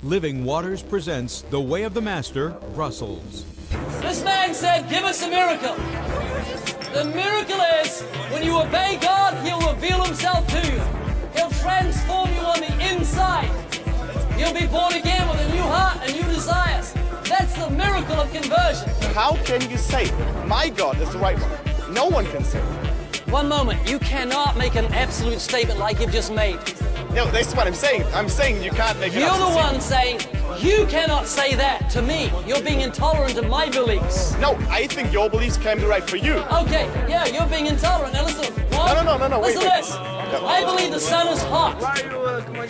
Living Waters presents The Way of the Master, Brussels. This man said, give us a miracle. The miracle is, when you obey God, He'll reveal Himself to you. He'll transform you on the inside. You'll be born again with a new heart and new desires. That's the miracle of conversion. How can you say, my God is the right one? No one can say. One moment, you cannot make an absolute statement like you've just made. No, that's what I'm saying. I'm saying you can't make it You're up. the one saying, you cannot say that to me. You're being intolerant of my beliefs. No, I think your beliefs can be right for you. Okay, yeah, you're being intolerant. Now listen. No, wait. Listen to this. I believe the sun is hot.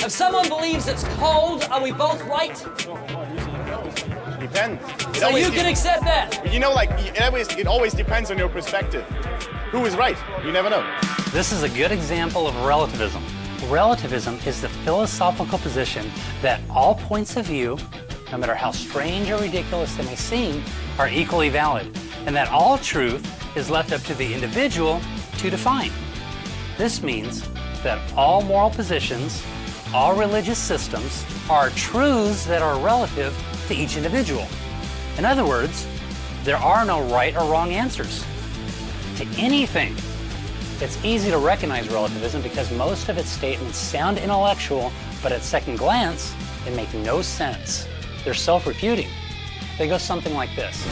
If someone believes it's cold, are we both right? Depends. So you can accept that. You know, like, it always depends on your perspective. Who is right? You never know. This is a good example of relativism. Relativism is the philosophical position that all points of view, no matter how strange or ridiculous they may seem, are equally valid, and that all truth is left up to the individual to define. This means that all moral positions, all religious systems, are truths that are relative to each individual. In other words, there are no right or wrong answers to anything. It's easy to recognize relativism because most of its statements sound intellectual, but at second glance, they make no sense. They're self-refuting. They go something like this.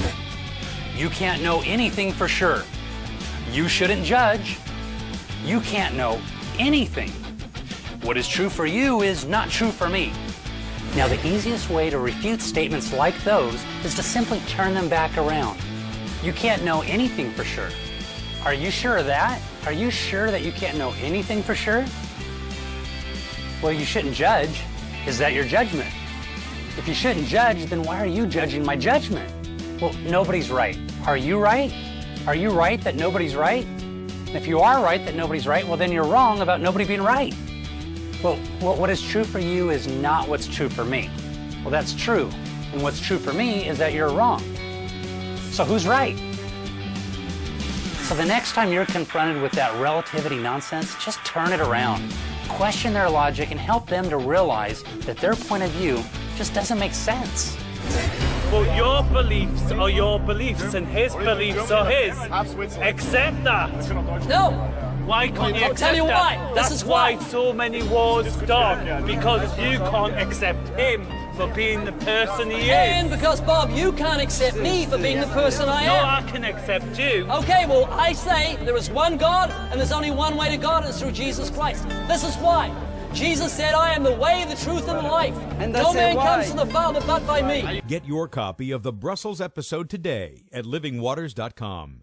You can't know anything for sure. You shouldn't judge. You can't know anything. What is true for you is not true for me. Now, the easiest way to refute statements like those is to simply turn them back around. You can't know anything for sure. Are you sure of that? Are you sure that you can't know anything for sure? Well, you shouldn't judge. Is that your judgment? If you shouldn't judge, then why are you judging my judgment? Well, nobody's right. Are you right? Are you right that nobody's right? If you are right that nobody's right, well, then you're wrong about nobody being right. Well, what is true for you is not what's true for me. Well, that's true. And what's true for me is that you're wrong. So who's right? So the next time you're confronted with that relativity nonsense, just turn it around. Question their logic and help them to realize that their point of view just doesn't make sense. Well, your beliefs are your beliefs and his beliefs are his. Accept that. No. Why can't you I'll accept tell you that? why. That's This is why. so many wars start, because you can't accept him for being the person he And is. because, Bob, you can't accept me for being the person I No, am. I can accept you. Okay, well, I say there is one God, and there's only one way to God, and it's through Jesus Christ. This is why. Jesus said, I am the way, the truth, and the life. And no that's man why. comes to the Father but by me. Get your copy of the Brussels episode today at livingwaters.com.